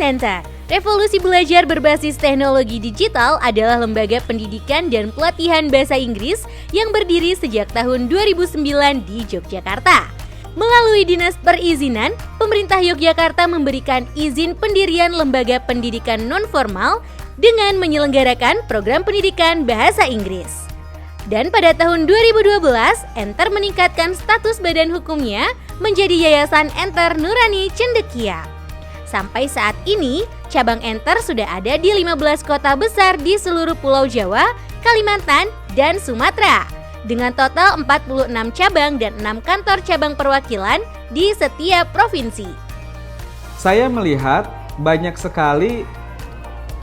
Enter. Revolusi Belajar Berbasis Teknologi Digital adalah lembaga pendidikan dan pelatihan bahasa Inggris yang berdiri sejak tahun 2009 di Yogyakarta. Melalui Dinas Perizinan, pemerintah Yogyakarta memberikan izin pendirian lembaga pendidikan non-formal dengan menyelenggarakan program pendidikan bahasa Inggris. Dan pada tahun 2012, Enter meningkatkan status badan hukumnya menjadi Yayasan Enter Nurani Cendekia. Sampai saat ini, cabang Enter sudah ada di 15 kota besar di seluruh Pulau Jawa, Kalimantan, dan Sumatera. Dengan total 46 cabang dan 6 kantor cabang perwakilan di setiap provinsi. Saya melihat banyak sekali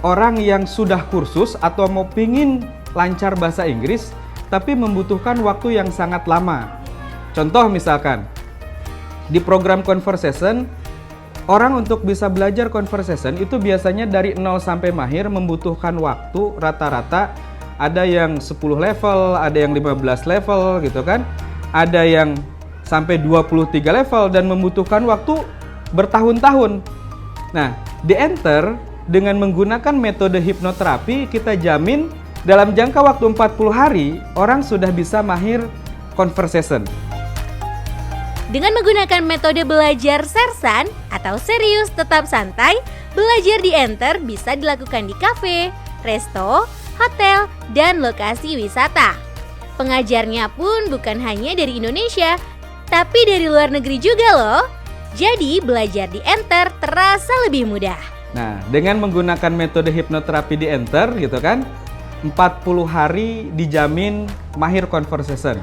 orang yang sudah kursus atau mau pingin lancar bahasa Inggris, tapi membutuhkan waktu yang sangat lama. Contoh misalkan, di program Conversation, orang untuk bisa belajar conversation itu biasanya dari 0 sampai mahir membutuhkan waktu rata-rata ada yang 10 level, ada yang 15 level gitu kan. Ada yang sampai 23 level dan membutuhkan waktu bertahun-tahun. Nah, di Enter dengan menggunakan metode hipnoterapi kita jamin dalam jangka waktu 40 hari orang sudah bisa mahir conversation. Dengan menggunakan metode belajar sersan atau serius tetap santai, belajar di Enter bisa dilakukan di kafe, resto, hotel, dan lokasi wisata. Pengajarnya pun bukan hanya dari Indonesia, tapi dari luar negeri juga loh. Jadi belajar di Enter terasa lebih mudah. Nah, dengan menggunakan metode hipnoterapi di Enter gitu kan, 40 hari dijamin mahir conversation.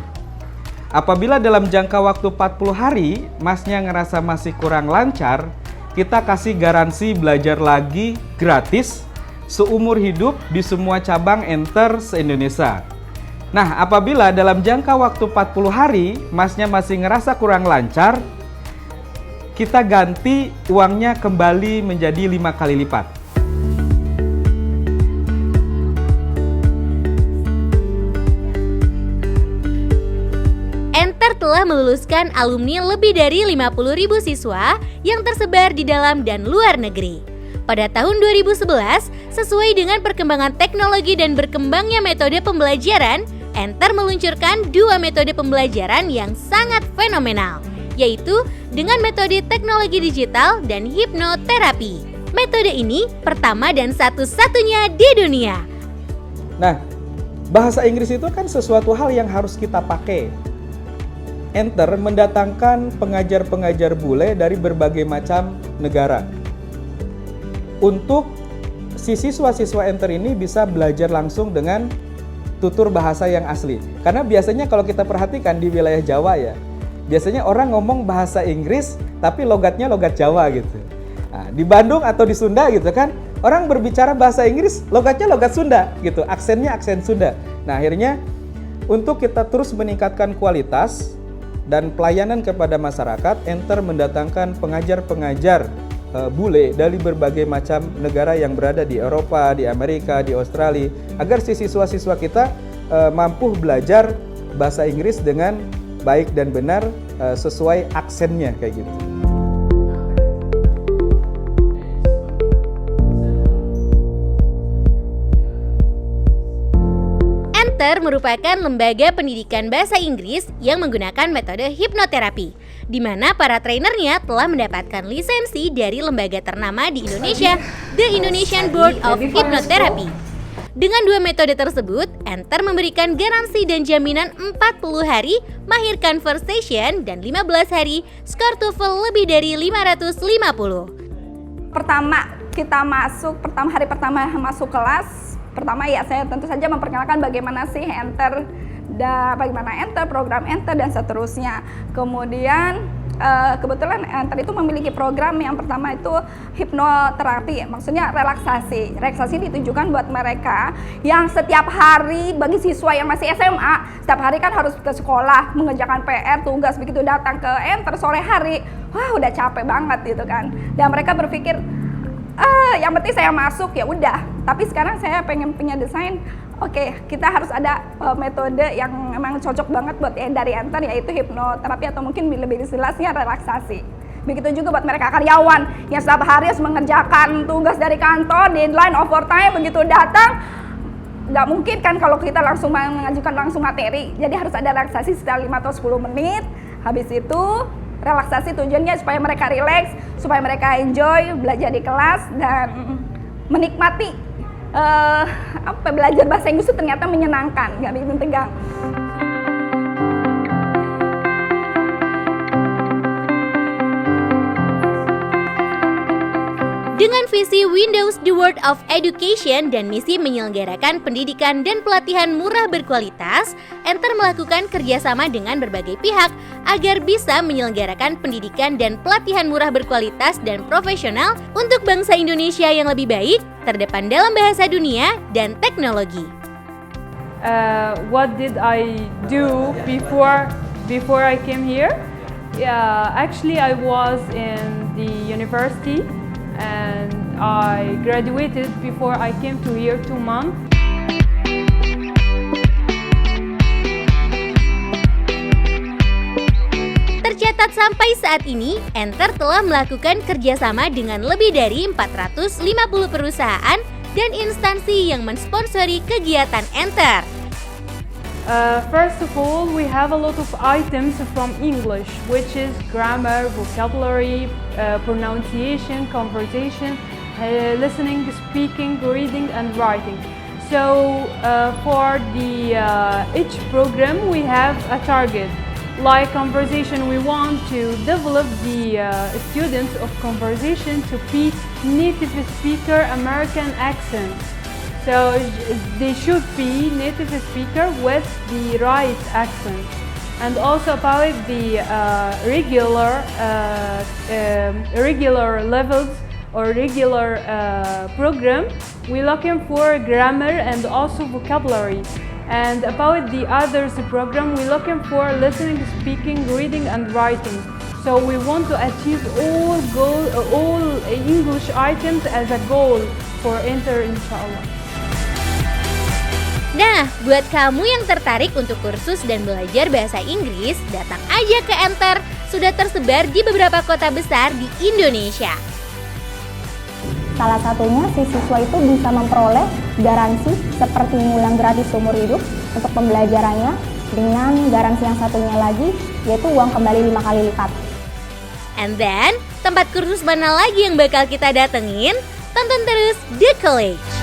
Apabila dalam jangka waktu 40 hari Masnya ngerasa masih kurang lancar, kita kasih garansi belajar lagi gratis seumur hidup di semua cabang Enter se-Indonesia. Nah, apabila dalam jangka waktu 40 hari Masnya masih ngerasa kurang lancar, kita ganti uangnya kembali menjadi 5 kali lipat. Enter telah meluluskan alumni lebih dari 50.000 siswa yang tersebar di dalam dan luar negeri. Pada tahun 2011, sesuai dengan perkembangan teknologi dan berkembangnya metode pembelajaran, Enter meluncurkan 2 metode pembelajaran yang sangat fenomenal, yaitu dengan metode teknologi digital dan hipnoterapi. Metode ini pertama dan satu-satunya di dunia. Nah, bahasa Inggris itu kan sesuatu hal yang harus kita pakai. Enter mendatangkan pengajar-pengajar bule dari berbagai macam negara. Untuk si siswa-siswa Enter ini bisa belajar langsung dengan tutur bahasa yang asli. Karena biasanya kalau kita perhatikan di wilayah Jawa ya, biasanya orang ngomong bahasa Inggris tapi logatnya logat Jawa gitu. Nah, di Bandung atau di Sunda gitu kan, orang berbicara bahasa Inggris logatnya logat Sunda gitu, aksennya aksen Sunda. Nah, akhirnya untuk kita terus meningkatkan kualitas dan pelayanan kepada masyarakat, Enter mendatangkan pengajar-pengajar bule dari berbagai macam negara yang berada di Eropa, di Amerika, di Australia, agar si siswa-siswa kita mampu belajar bahasa Inggris dengan baik dan benar sesuai aksennya kayak gitu. Enter merupakan lembaga pendidikan bahasa Inggris yang menggunakan metode hipnoterapi, di mana para trainernya telah mendapatkan lisensi dari lembaga ternama di Indonesia, The Indonesian Board of Hypnotherapy. Dengan 2 metode tersebut, Enter memberikan garansi dan jaminan 40 hari mahir conversation dan 15 hari skor TOEFL lebih dari 550. Hari pertama masuk kelas, pertama ya saya tentu saja memperkenalkan bagaimana sih Enter, bagaimana Enter, program Enter dan seterusnya. Kemudian kebetulan Enter itu memiliki program yang pertama itu hipnoterapi, maksudnya relaksasi. Relaksasi ditujukan buat mereka yang setiap hari, bagi siswa yang masih SMA, setiap hari kan harus ke sekolah, mengerjakan PR, tugas, begitu datang ke Enter sore hari, wah udah capek banget gitu kan. Dan mereka berpikir, yang penting saya masuk ya udah. Tapi sekarang saya pengen punya desain, oke, kita harus ada metode yang memang cocok banget buat dari Enter, yaitu hipnoterapi atau mungkin lebih jelasnya relaksasi. Begitu juga buat mereka karyawan yang setiap hari harus mengerjakan tugas dari kantor, deadline, overtime, begitu datang nggak mungkin kan kalau kita langsung mengajukan langsung materi. Jadi harus ada relaksasi sekitar 5 atau 10 menit. Habis itu relaksasi tujuannya supaya mereka rileks, supaya mereka enjoy belajar di kelas dan menikmati belajar bahasa Inggris itu ternyata menyenangkan, nggak bikin tegang. Dengan visi Windows The World of Education dan misi menyelenggarakan pendidikan dan pelatihan murah berkualitas, Enter melakukan kerjasama dengan berbagai pihak agar bisa menyelenggarakan pendidikan dan pelatihan murah berkualitas dan profesional untuk bangsa Indonesia yang lebih baik, terdepan dalam bahasa dunia dan teknologi. What did I do before I came here? Yeah, actually I was in the university. And I graduated before I came to here 2 months. Tercatat sampai saat ini, Enter telah melakukan kerjasama dengan lebih dari 450 perusahaan dan instansi yang mensponsori kegiatan Enter. First of all, we have a lot of items from English, which is grammar, vocabulary, pronunciation, conversation, listening, speaking, reading, and writing. So for each program, we have a target. Like conversation, we want to develop the students of conversation to be native speaker American accent. So they should be native speaker with the right accent. And also about the regular levels or regular program, we're looking for grammar and also vocabulary. And about the others program, we're looking for listening, speaking, reading, and writing. So we want to achieve all English items as a goal for Enter, inshallah. Nah, buat kamu yang tertarik untuk kursus dan belajar bahasa Inggris, datang aja ke Enter. Sudah tersebar di beberapa kota besar di Indonesia. Salah satunya si siswa itu bisa memperoleh garansi seperti ngulang gratis seumur hidup untuk pembelajarannya dengan garansi yang satunya lagi yaitu uang kembali 5 kali lipat. And then, tempat kursus mana lagi yang bakal kita datengin? Tonton terus The College.